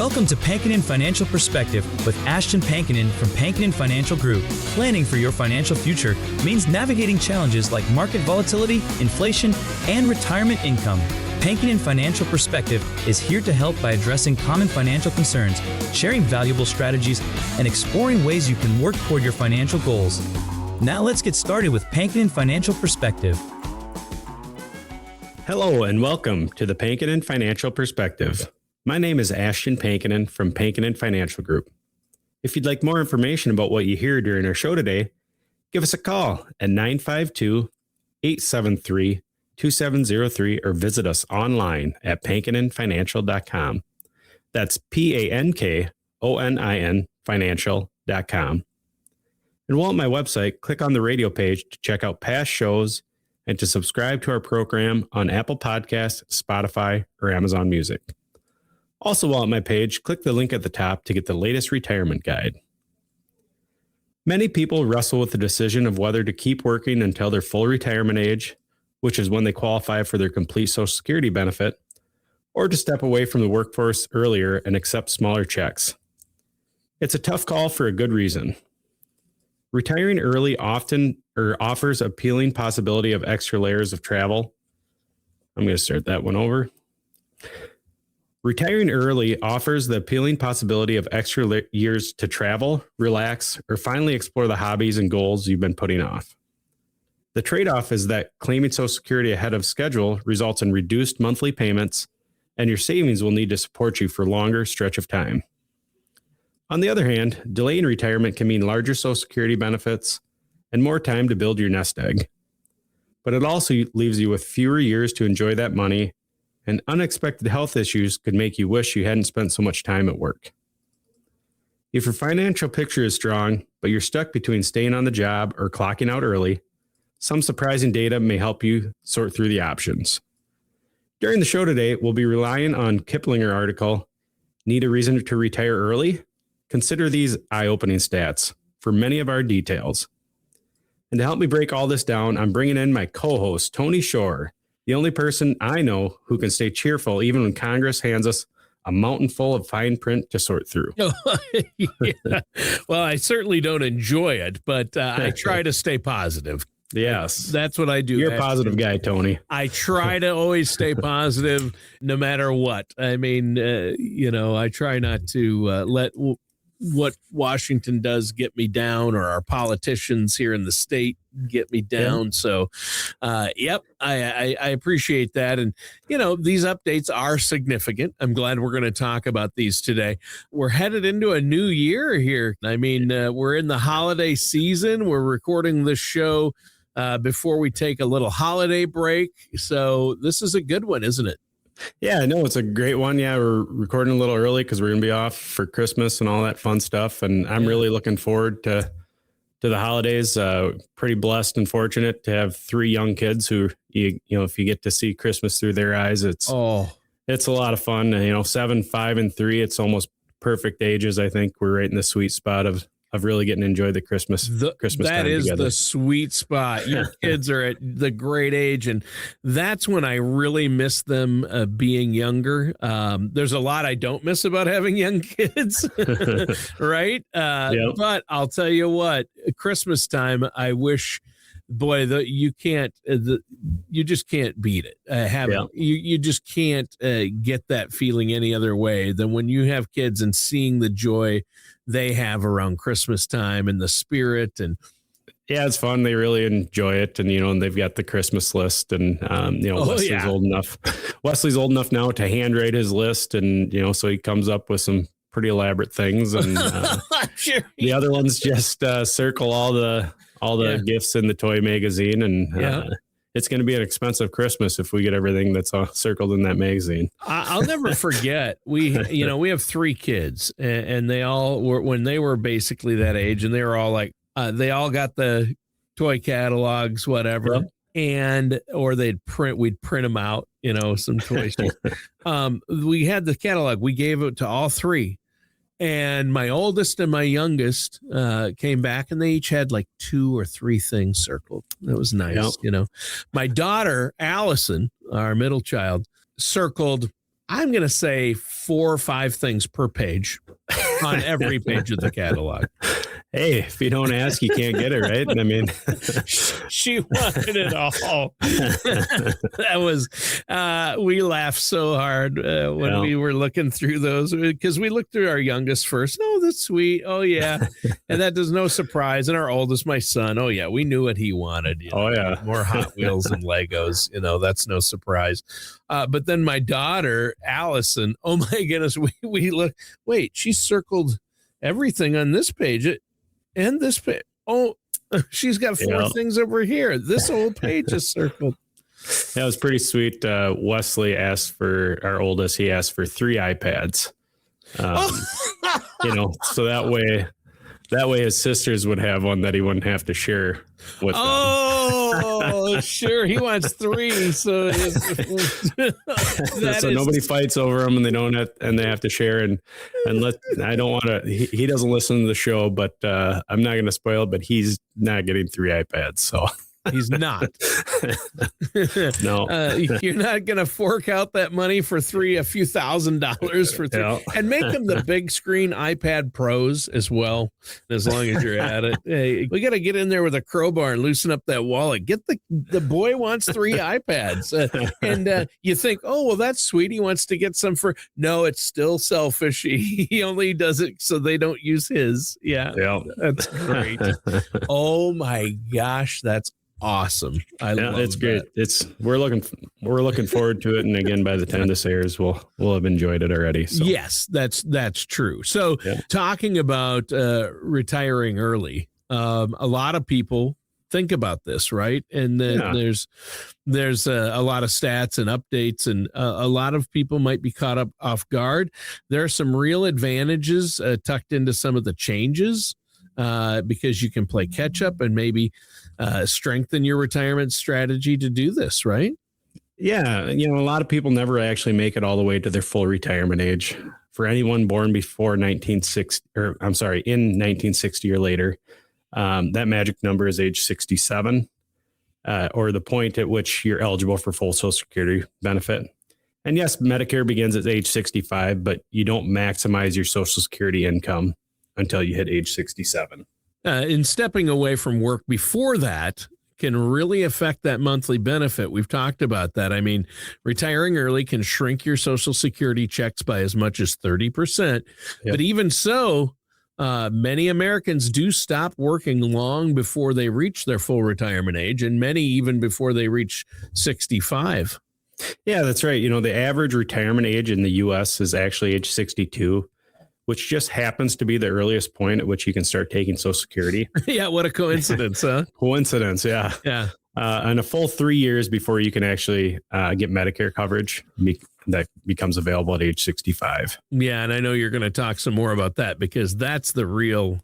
Welcome to Pankinen Financial Perspective with Ashton Pankinen from Pankinen Financial Group. Planning for your financial future means navigating challenges like market volatility, inflation, and retirement income. Pankinen Financial Perspective is here to help by addressing common financial concerns, sharing valuable strategies, and exploring ways you can work toward your financial goals. Now let's get started with Pankinen Financial Perspective. Hello and welcome to the Pankinen Financial Perspective. My name is Ashton Pankinen from Pankinen Financial Group. If you'd like more information about what you hear during our show today, give us a call at 952-873-2703 or visit us online at pankinenfinancial.com. That's PANKONIN financial.com. And while at my website, click on the radio page to check out past shows and to subscribe to our program on Apple Podcasts, Spotify, or Amazon Music. Also, while at my page, click the link at the top to get the latest retirement guide. Many people wrestle with the decision of whether to keep working until their full retirement age, which is when they qualify for their complete Social Security benefit, or to step away from the workforce earlier and accept smaller checks. It's a tough call for a good reason. Retiring early often offers appealing possibility of extra layers of travel. I'm going to start that one over. Retiring early offers the appealing possibility of extra years to travel, relax, or finally explore the hobbies and goals you've been putting off. The trade-off is that claiming Social Security ahead of schedule results in reduced monthly payments, and your savings will need to support you for a longer stretch of time. On the other hand, delaying retirement can mean larger Social Security benefits and more time to build your nest egg. But it also leaves you with fewer years to enjoy that money, and unexpected health issues could make you wish you hadn't spent so much time at work. If your financial picture is strong, but you're stuck between staying on the job or clocking out early, some surprising data may help you sort through the options. During the show today, we'll be relying on Kiplinger article, Need a Reason to Retire Early? Consider these eye-opening stats for many of our details. And to help me break all this down, I'm bringing in my co-host, Tony Shore, the only person I know who can stay cheerful even when Congress hands us a mountain full of fine print to sort through. Yeah. Well, I certainly don't enjoy it, but I try to stay positive. Yes. That's what I do. You're a positive guy, Tony. I try to always stay positive no matter what. I mean, I try not to let what Washington does get me down, or our politicians here in the state get me down. Yeah. So, I appreciate that. And, these updates are significant. I'm glad we're going to talk about these today. We're headed into a new year here. I mean, we're in the holiday season. We're recording this show before we take a little holiday break. So this is a good one, isn't it? Yeah, no, it's a great one. Yeah, we're recording a little early because we're going to be off for Christmas and all that fun stuff. And I'm really looking forward to the holidays. Pretty blessed and fortunate to have three young kids who, if you get to see Christmas through their eyes, it's a lot of fun. 7, 5, and 3, it's almost perfect ages. I think we're right in the sweet spot of really getting to enjoy the Christmas time together. That is the sweet spot. Your kids are at the great age, and that's when I really miss them being younger. There's a lot I don't miss about having young kids, right? But I'll tell you what, Christmas time, I wish, boy, you just can't beat it. You just can't get that feeling any other way than when you have kids and seeing the joy they have around Christmas time and the spirit. And yeah, it's fun. They really enjoy it. And, and they've got the Christmas list, and, Wesley's old enough. Wesley's old enough now to handwrite his list. And, so he comes up with some pretty elaborate things. And sure. The other ones just circle all the gifts in the toy magazine. And it's going to be an expensive Christmas if we get everything that's circled in that magazine. I'll never forget. We have 3 kids, and they all were, when they were basically that age, and they were all like, they all got the toy catalogs, whatever. Yep. We'd print them out, some toys. We had the catalog. We gave it to all 3. And my oldest and my youngest came back, and they each had like 2 or 3 things circled. That was nice. My daughter, Allison, our middle child, circled I'm going to say 4 or 5 things per page on every page of the catalog. Hey, if you don't ask, you can't get it, right? I mean, She wanted it all. That was, we laughed so hard when we were looking through those, because we looked through our youngest first. Oh, that's sweet. Oh, yeah. And that does no surprise. And our oldest, my son, oh, yeah, we knew what he wanted. More Hot Wheels and Legos. That's no surprise. But then my daughter, Allison, oh, my goodness, we look, wait, she circled everything on this page. And this page, oh, she's got 4 things over here. This whole page is circled. That was pretty sweet. Wesley asked for, our oldest, he asked for 3 iPads. So that way his sisters would have one that he wouldn't have to share with them. Oh, sure. He wants 3. So nobody fights over them, and they have to share. And I don't want to, he doesn't listen to the show, but I'm not going to spoil it, but he's not getting 3 iPads. So he's not. No, you're not going to fork out that money for 3, a few $1,000s for 3, and make them the big screen iPad Pros as well. As long as you're at it, hey, we got to get in there with a crowbar and loosen up that wallet. Get the boy wants 3 iPads, and you think, oh well, that's sweet. He wants to get some for. No, it's still selfish. He only does it so they don't use his. Yeah. That's great. Oh my gosh, that's awesome. I love it's great. We're looking forward to it, and again, by the time this airs, we'll have enjoyed it already. So. Yes, that's true. So talking about retiring early, a lot of people think about this, right? And then there's a lot of stats and updates, and a lot of people might be caught up off guard. There are some real advantages tucked into some of the changes, because you can play catch up and maybe strengthen your retirement strategy to do this, right? Yeah. A lot of people never actually make it all the way to their full retirement age. For anyone born before in 1960 or later, that magic number is age 67, or the point at which you're eligible for full Social Security benefit. And yes, Medicare begins at age 65, but you don't maximize your Social Security income until you hit age 67. And stepping away from work before that can really affect that monthly benefit. We've talked about that. I mean, retiring early can shrink your Social Security checks by as much as 30%. But even so, many Americans do stop working long before they reach their full retirement age, and many even before they reach 65. Yeah, that's right. The average retirement age in the U.S. is actually age 62. Which just happens to be the earliest point at which you can start taking Social Security. Yeah, what a coincidence, huh? Coincidence, yeah. Yeah. And a full 3 years before you can actually get Medicare coverage that becomes available at age 65. Yeah, and I know you're going to talk some more about that, because that's the real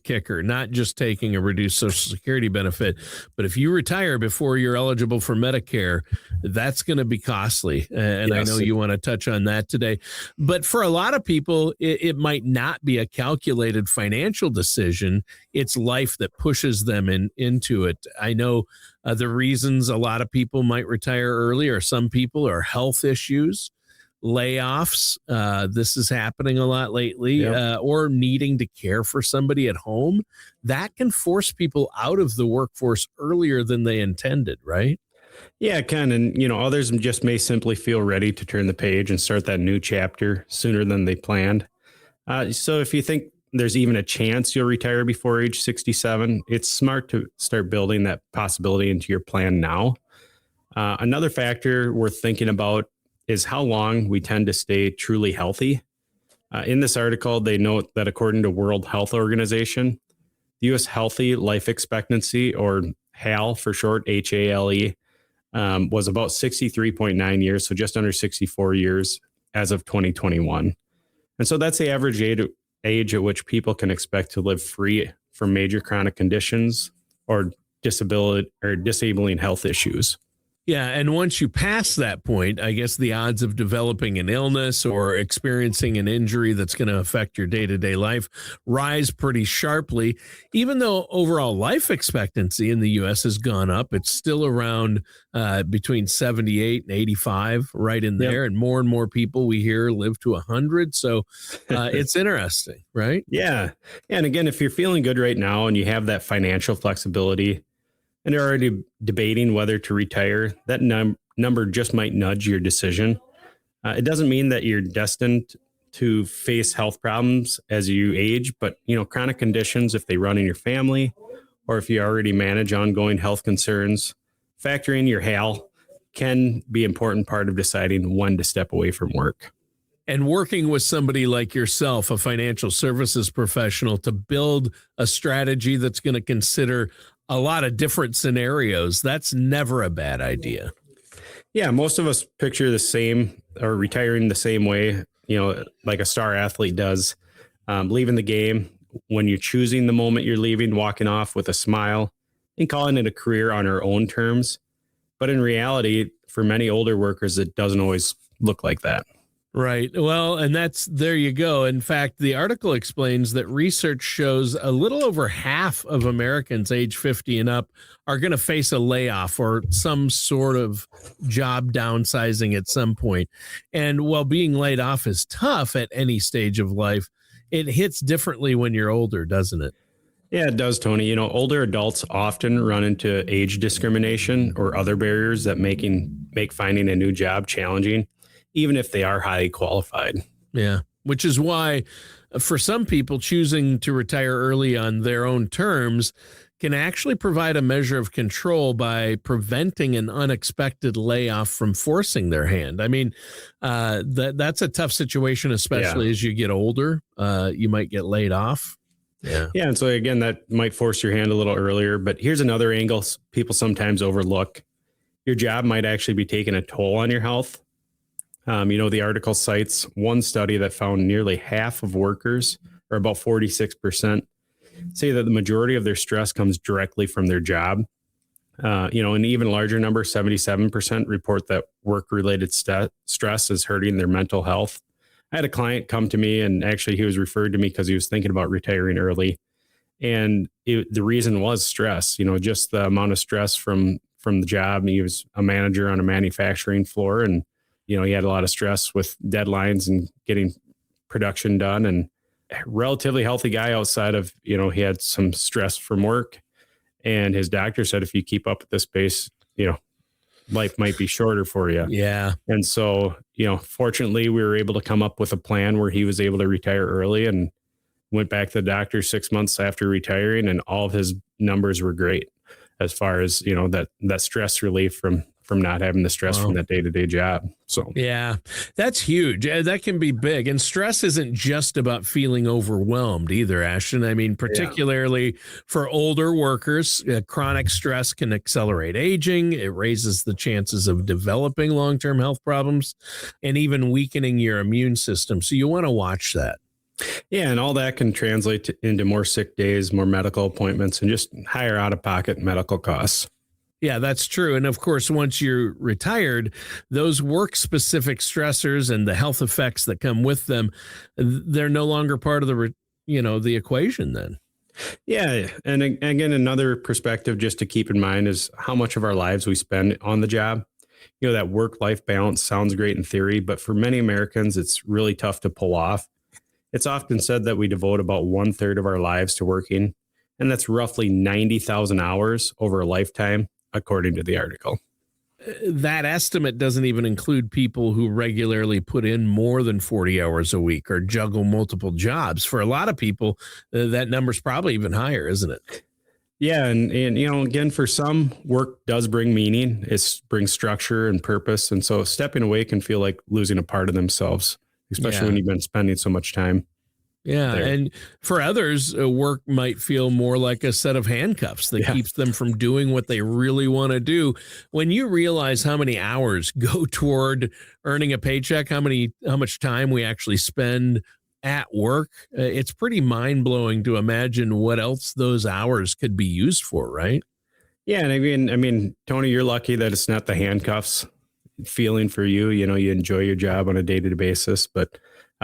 kicker, not just taking a reduced Social Security benefit, but if you retire before you're eligible for Medicare, that's going to be costly. And I know you want to touch on that today. But for a lot of people, it might not be a calculated financial decision. It's life that pushes them into it. I know the reasons a lot of people might retire early, or some people are health issues, layoffs. This is happening a lot lately, or needing to care for somebody at home. That can force people out of the workforce earlier than they intended, right? Yeah, it can. And, others just may simply feel ready to turn the page and start that new chapter sooner than they planned. So if you think there's even a chance you'll retire before age 67, it's smart to start building that possibility into your plan now. Another factor worth thinking about is how long we tend to stay truly healthy. In this article, they note that according to World Health Organization, the U.S. healthy life expectancy, or HAL for short, HALE, was about 63.9 years, so just under 64 years as of 2021. And so that's the average age at which people can expect to live free from major chronic conditions or disabling health issues. Yeah, and once you pass that point, I guess the odds of developing an illness or experiencing an injury that's going to affect your day-to-day life rise pretty sharply. Even though overall life expectancy in the U.S. has gone up, it's still around between 78 and 85, right in there. Yep. And more people we hear live to 100. So it's interesting, right? Yeah. And again, if you're feeling good right now and you have that financial flexibility, and you're already debating whether to retire, that number just might nudge your decision. It doesn't mean that you're destined to face health problems as you age, but chronic conditions, if they run in your family, or if you already manage ongoing health concerns, factoring your HAL can be an important part of deciding when to step away from work. And working with somebody like yourself, a financial services professional, to build a strategy that's going to consider a lot of different scenarios, that's never a bad idea. Yeah, most of us picture the same or retiring the same way, like a star athlete does, leaving the game when you're choosing the moment you're leaving, walking off with a smile and calling it a career on our own terms. But in reality, for many older workers, it doesn't always look like that. Right. Well, and there you go. In fact, the article explains that research shows a little over half of Americans age 50 and up are going to face a layoff or some sort of job downsizing at some point. And while being laid off is tough at any stage of life, it hits differently when you're older, doesn't it? Yeah, it does, Tony. Older adults often run into age discrimination or other barriers that make finding a new job challenging, even if they are highly qualified. Yeah, which is why for some people, choosing to retire early on their own terms can actually provide a measure of control by preventing an unexpected layoff from forcing their hand. I mean, that's a tough situation, especially as you get older. You might get laid off. Yeah. And so again, that might force your hand a little earlier. But here's another angle people sometimes overlook. Your job might actually be taking a toll on your health. The article cites one study that found nearly half of workers, or about 46%, say that the majority of their stress comes directly from their job. An even larger number, 77%, report that work-related stress is hurting their mental health. I had a client come to me, and actually he was referred to me because he was thinking about retiring early. And the reason was stress, just the amount of stress from the job. He was a manager on a manufacturing floor, and he had a lot of stress with deadlines and getting production done, and relatively healthy guy outside of, he had some stress from work, and his doctor said, if you keep up at this pace, life might be shorter for you. Yeah. And so, fortunately we were able to come up with a plan where he was able to retire early, and went back to the doctor 6 months after retiring, and all of his numbers were great as far as, that stress relief from not having the stress from that day-to-day job. So, yeah, that's huge. That can be big. And stress isn't just about feeling overwhelmed either, Ashton. I mean, particularly for older workers, chronic stress can accelerate aging. It raises the chances of developing long-term health problems and even weakening your immune system. So you want to watch that. Yeah, and all that can translate into more sick days, more medical appointments, and just higher out-of-pocket medical costs. Yeah, that's true. And of course, once you're retired, those work-specific stressors and the health effects that come with them, they're no longer part of the equation then. Yeah. And again, another perspective just to keep in mind is how much of our lives we spend on the job. That work-life balance sounds great in theory, but for many Americans, it's really tough to pull off. It's often said that we devote about 1/3 of our lives to working, and that's roughly 90,000 hours over a lifetime, according to the article. That estimate doesn't even include people who regularly put in more than 40 hours a week or juggle multiple jobs. For a lot of people, that number's probably even higher, isn't it? Yeah. And again, for some, work does bring meaning. It brings structure and purpose. And so stepping away can feel like losing a part of themselves, especially when you've been spending so much time. Yeah. There. And for others, work might feel more like a set of handcuffs that keeps them from doing what they really want to do. When you realize how many hours go toward earning a paycheck, how much time we actually spend at work, it's pretty mind blowing to imagine what else those hours could be used for, right? Yeah. And I mean, Tony, you're lucky that it's not the handcuffs feeling for you. You know, you enjoy your job on a day-to-day basis, but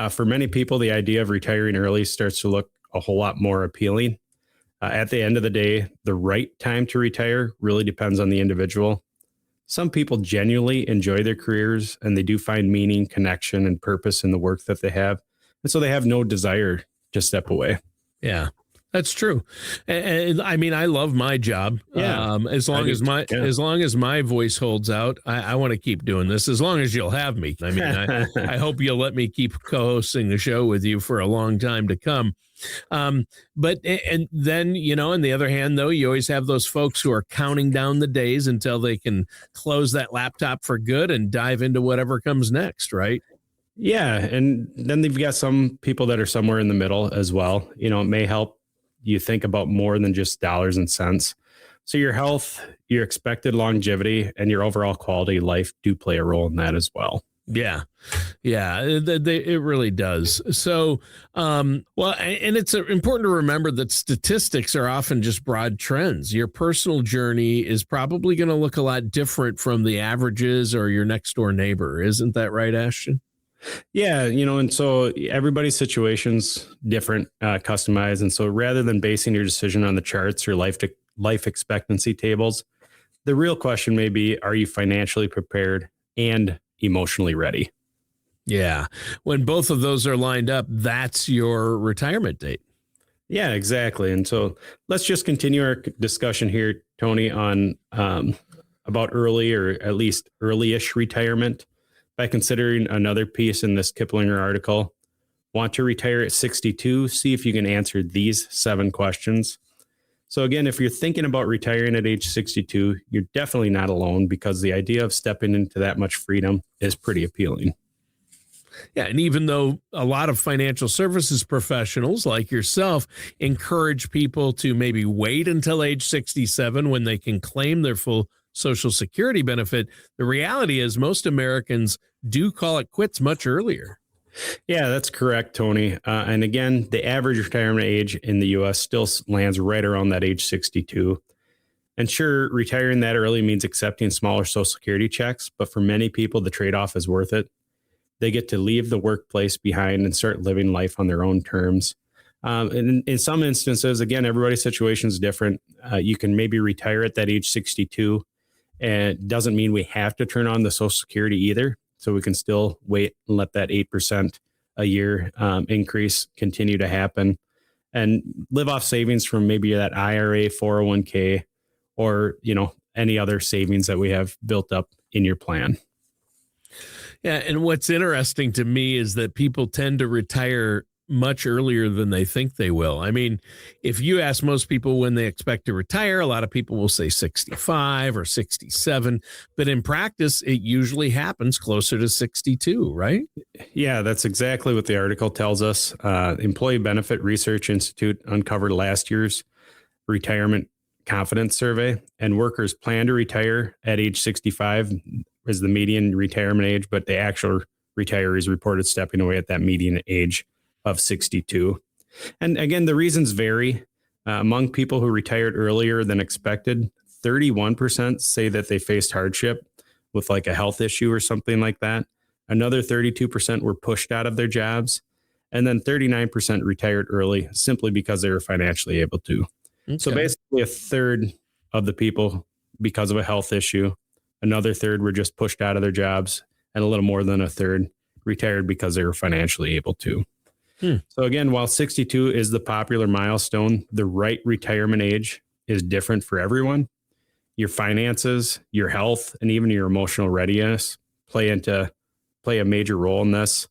for many people, the idea of retiring early starts to look a whole lot more appealing. At the end of the day, the right time to retire really depends on the individual. Some people genuinely enjoy their careers and they do find meaning, connection, and purpose in the work that they have. And so they have no desire to step away. Yeah, that's true. And I mean, I love my job. Yeah, As long as my yeah. as long as my voice holds out, I want to keep doing this. As long as you'll have me. I mean, I hope you'll let me keep co-hosting the show with you for a long time to come. But and then, you know, on the other hand, though, you always have those folks who are counting down the days until they can close that laptop for good and dive into whatever comes next, right? Yeah. And then they've got some people that are somewhere in the middle as well. You know, it may help you think about more than just dollars and cents. So your health, your expected longevity, and your overall quality of life do play a role in that as well. Yeah. Yeah. It really does. So, well, and it's important to remember that statistics are often just broad trends. Your personal journey is probably going to look a lot different from the averages or your next door neighbor. Isn't that right, Ashton? Yeah, you know, and so everybody's situation's different, customized, and so rather than basing your decision on the charts or life expectancy tables, the real question may be: are you financially prepared and emotionally ready? Yeah. When both of those are lined up, that's your retirement date. Yeah, exactly. And so let's just continue our discussion here, Tony, on about early or at least early-ish retirement by considering another piece in this Kiplinger article. Want to retire at 62? See if you can answer these 7 questions. So again, if you're thinking about retiring at age 62, you're definitely not alone because the idea of stepping into that much freedom is pretty appealing. Yeah. And even though a lot of financial services professionals like yourself encourage people to maybe wait until age 67 when they can claim their full Social Security benefit, the reality is most Americans do call it quits much earlier. Yeah, that's correct, Tony. And again, the average retirement age in the U.S. still lands right around that age 62. And sure, retiring that early means accepting smaller Social Security checks, but for many people, the trade-off is worth it. They get to leave the workplace behind and start living life on their own terms. And in some instances, again, everybody's situation is different. You can maybe retire at that age 62, and it doesn't mean we have to turn on the Social Security either. So we can still wait and let that 8% a year increase continue to happen and live off savings from maybe that IRA, 401k, or, you know, any other savings that we have built up in your plan. Yeah. And what's interesting to me is that people tend to retire much earlier than they think they will. I mean, if you ask most people when they expect to retire, a lot of people will say 65 or 67, but in practice, it usually happens closer to 62, right? Yeah, that's exactly what the article tells us. Employee Benefit Research Institute uncovered last year's retirement confidence survey, and workers plan to retire at age 65 is the median retirement age, but the actual retirees reported stepping away at that median age of 62. And again, the reasons vary. Among people who retired earlier than expected, 31% say that they faced hardship with like a health issue or something like that. Another 32% were pushed out of their jobs. And then 39% retired early simply because they were financially able to. Okay. So basically a third of the people because of a health issue, another third were just pushed out of their jobs, and a little more than a third retired because they were financially able to. So again, while 62 is the popular milestone, the right retirement age is different for everyone. Your finances, your health, and even your emotional readiness play a major role in this.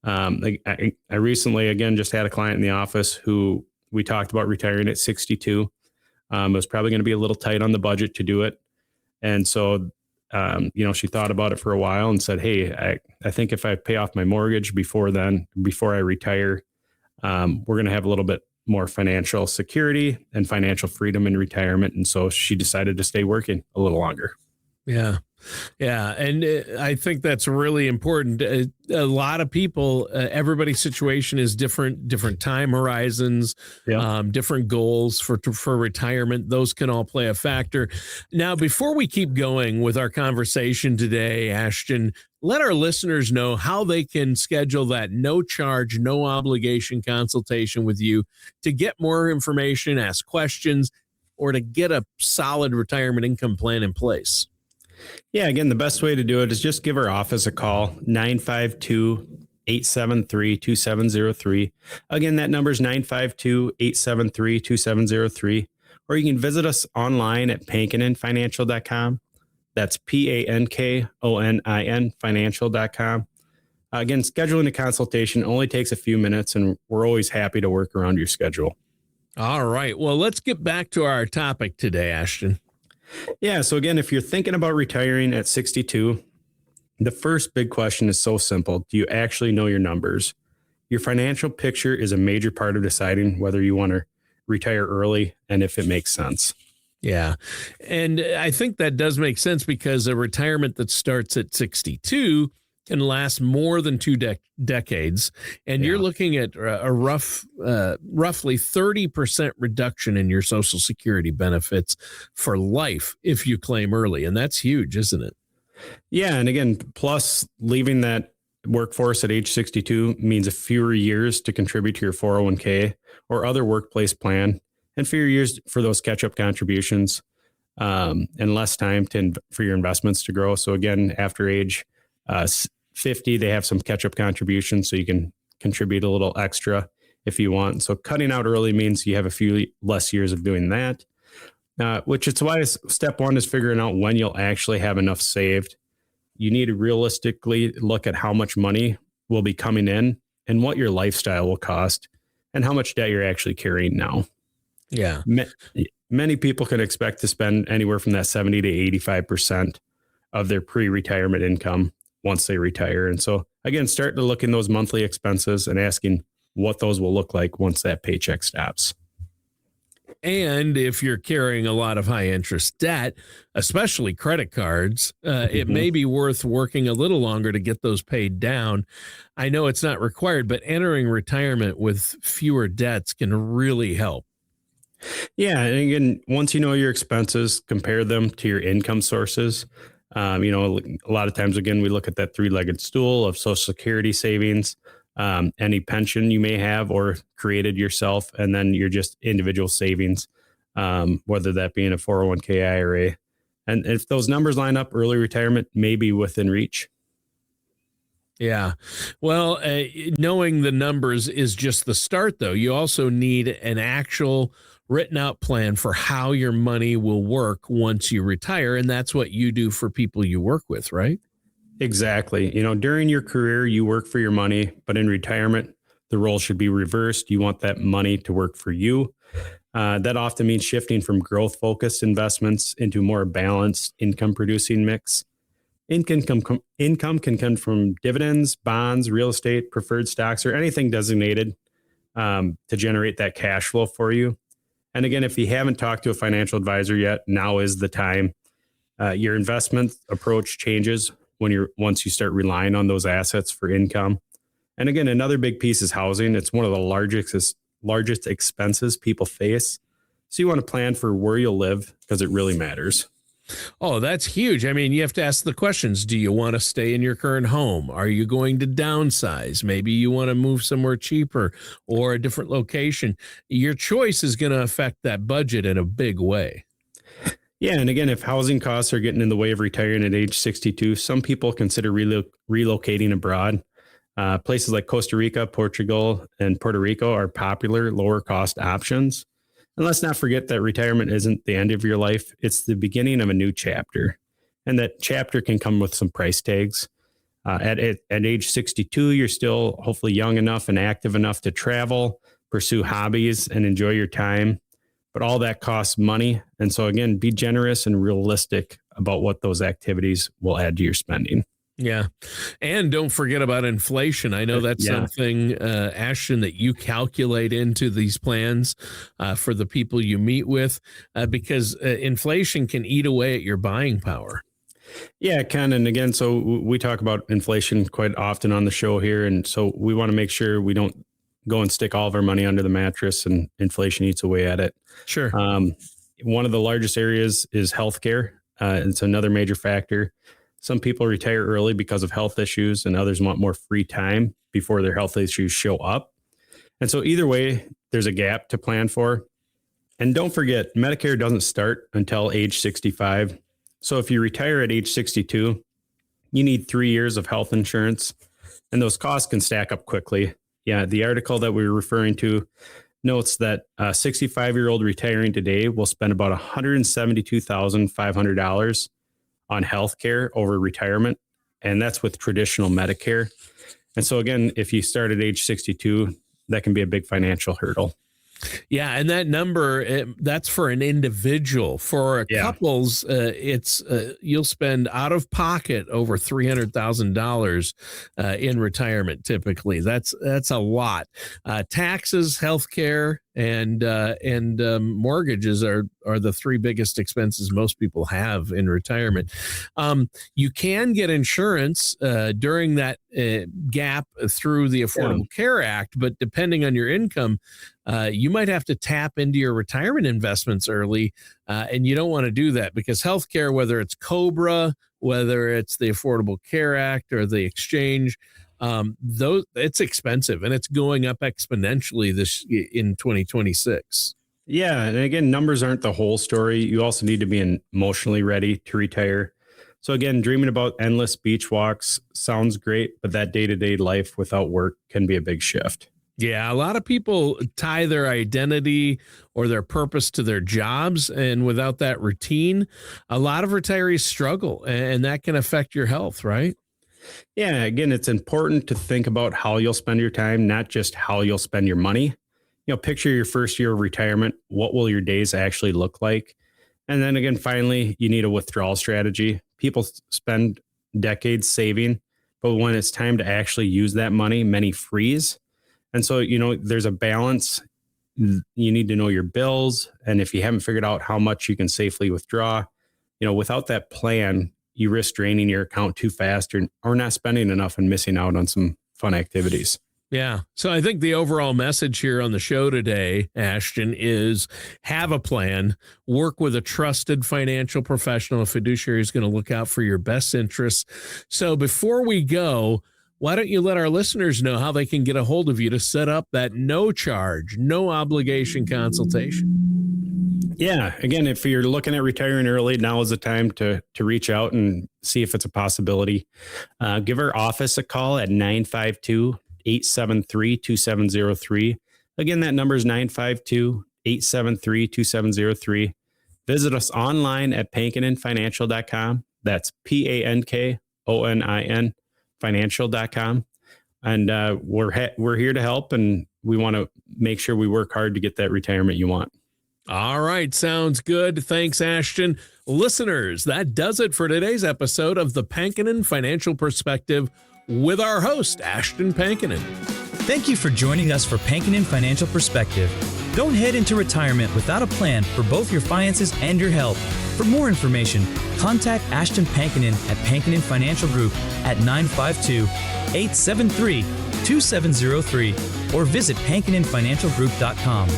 I recently, again, just had a client in the office who we talked about retiring at 62. It was probably going to be a little tight on the budget to do it. And so, she thought about it for a while and said, hey, I think if I pay off my mortgage before I retire, we're going to have a little bit more financial security and financial freedom in retirement. And so she decided to stay working a little longer. Yeah. Yeah, and I think that's really important. A lot of people, everybody's situation is different time horizons, Yeah. different goals for retirement. Those can all play a factor. Now, before we keep going with our conversation today, Ashton, let our listeners know how they can schedule that no charge, no obligation consultation with you to get more information, ask questions, or to get a solid retirement income plan in place. Yeah, again, the best way to do it is just give our office a call, 952-873-2703. Again, that number is 952-873-2703. Or you can visit us online at pankoninfinancial.com. That's PANKONIN financial.com. Again, scheduling a consultation only takes a few minutes, and we're always happy to work around your schedule. All right. Well, let's get back to our topic today, Ashton. Yeah. So again, if you're thinking about retiring at 62, the first big question is so simple. Do you actually know your numbers? Your financial picture is a major part of deciding whether you want to retire early and if it makes sense. Yeah. And I think that does make sense because a retirement that starts at 62 can last more than two decades. And you're looking at a roughly 30% reduction in your Social Security benefits for life if you claim early. And that's huge, isn't it? Yeah. And again, plus leaving that workforce at age 62 means fewer years to contribute to your 401k or other workplace plan, and fewer years for those catch-up contributions, and less time for your investments to grow. So again, after age 50, they have some catch-up contributions, so you can contribute a little extra if you want. So cutting out early means you have a few less years of doing that, which is why step one is figuring out when you'll actually have enough saved. You need to realistically look at how much money will be coming in and what your lifestyle will cost and how much debt you're actually carrying now. Yeah. Many people can expect to spend anywhere from that 70 to 85% of their pre-retirement income once they retire. And so again, start to look in those monthly expenses and asking what those will look like once that paycheck stops. And if you're carrying a lot of high interest debt, especially credit cards, it may be worth working a little longer to get those paid down. I know it's not required, but entering retirement with fewer debts can really help. Yeah. And again, once you know your expenses, compare them to your income sources. A lot of times, again, we look at that three-legged stool of Social Security savings, any pension you may have or created yourself, and then your just individual savings, whether that be in a 401k IRA. And if those numbers line up, early retirement may be within reach. Yeah. Well, knowing the numbers is just the start, though. You also need an actual written out plan for how your money will work once you retire. And that's what you do for people you work with, right? Exactly. During your career, you work for your money, but in retirement, the role should be reversed. You want that money to work for you. That often means shifting from growth focused investments into more balanced income producing mix. Income can come from dividends, bonds, real estate, preferred stocks, or anything designated to generate that cash flow for you. And again, if you haven't talked to a financial advisor yet, now is the time. Your investment approach changes once you start relying on those assets for income. And again, another big piece is housing. It's one of the largest expenses people face. So you want to plan for where you'll live because it really matters. Oh, that's huge. I mean, you have to ask the questions. Do you want to stay in your current home? Are you going to downsize? Maybe you want to move somewhere cheaper or a different location. Your choice is going to affect that budget in a big way. Yeah. And again, if housing costs are getting in the way of retiring at age 62, some people consider relocating abroad. Places like Costa Rica, Portugal, and Puerto Rico are popular lower cost options. And let's not forget that retirement isn't the end of your life. It's the beginning of a new chapter. And that chapter can come with some price tags. At age 62, you're still hopefully young enough and active enough to travel, pursue hobbies, and enjoy your time. But all that costs money. And so again, be generous and realistic about what those activities will add to your spending. Yeah. And don't forget about inflation. I know that's something, Ashton, that you calculate into these plans for the people you meet with, because inflation can eat away at your buying power. Yeah, Ken. And again, so we talk about inflation quite often on the show here. And so we want to make sure we don't go and stick all of our money under the mattress and inflation eats away at it. Sure. One of the largest areas is healthcare. It's another major factor. Some people retire early because of health issues, and others want more free time before their health issues show up. And so either way, there's a gap to plan for. And don't forget, Medicare doesn't start until age 65. So if you retire at age 62, you need 3 years of health insurance, and those costs can stack up quickly. Yeah, the article that we were referring to notes that a 65-year-old retiring today will spend about $172,500 on healthcare over retirement, and that's with traditional Medicare. And so again, if you start at age 62, that can be a big financial hurdle. Yeah, and that number, that's for an individual. For couples, it's you'll spend out of pocket over $300,000 in retirement. Typically, that's a lot. Taxes, healthcare, and mortgages are the three biggest expenses most people have in retirement. You can get insurance during that gap through the Affordable Care Act, but depending on your income, you might have to tap into your retirement investments early, and you don't want to do that because healthcare, whether it's COBRA, whether it's the Affordable Care Act or the exchange, it's expensive, and it's going up exponentially in 2026. Yeah, and again, numbers aren't the whole story. You also need to be emotionally ready to retire. So again, dreaming about endless beach walks sounds great, but that day-to-day life without work can be a big shift. Yeah, a lot of people tie their identity or their purpose to their jobs, and without that routine, a lot of retirees struggle, and that can affect your health, right? Yeah, again, it's important to think about how you'll spend your time, not just how you'll spend your money. Picture your first year of retirement. What will your days actually look like? And then again, finally, you need a withdrawal strategy. People spend decades saving, but when it's time to actually use that money, many freeze. And so, there's a balance. You need to know your bills. And if you haven't figured out how much you can safely withdraw, without that plan, you risk draining your account too fast or not spending enough and missing out on some fun activities. Yeah. So I think the overall message here on the show today, Ashton, is have a plan, work with a trusted financial professional. A fiduciary is going to look out for your best interests. So before we go, why don't you let our listeners know how they can get a hold of you to set up that no charge, no obligation consultation? Yeah. Again, if you're looking at retiring early, now is the time to reach out and see if it's a possibility. Give our office a call at 952-873-2703. Again, that number is 952-873-2703. Visit us online at pankoninfinancial.com. That's PANKONIN financial.com. And we're here to help, and we want to make sure we work hard to get that retirement you want. All right. Sounds good. Thanks, Ashton. Listeners, that does it for today's episode of the Pankonin Financial Perspective with our host, Ashton Pankonin. Thank you for joining us for Pankonin Financial Perspective. Don't head into retirement without a plan for both your finances and your health. For more information, contact Ashton Pankonin at Pankonin Financial Group at 952-873-2703 or visit pankoninfinancialgroup.com.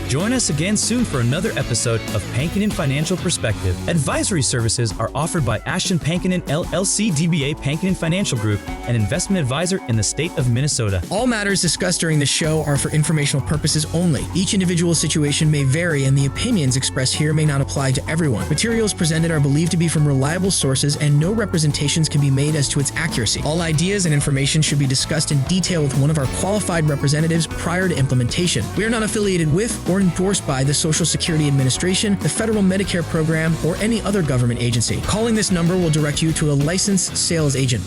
Join us again soon for another episode of Pankonin Financial Perspective. Advisory services are offered by Ashton Pankonin LLC DBA Pankonin Financial Group, an investment advisor in the state of Minnesota. All matters discussed during the show are for informational purposes only. Each individual situation may vary, and the opinions expressed here may not apply to everyone. Materials presented are believed to be from reliable sources, and no representations can be made as to its accuracy. All ideas and information should be discussed in detail with one of our qualified representatives prior to implementation. We are not affiliated with or endorsed by the Social Security Administration, the Federal Medicare Program, or any other government agency. Calling this number will direct you to a licensed sales agent.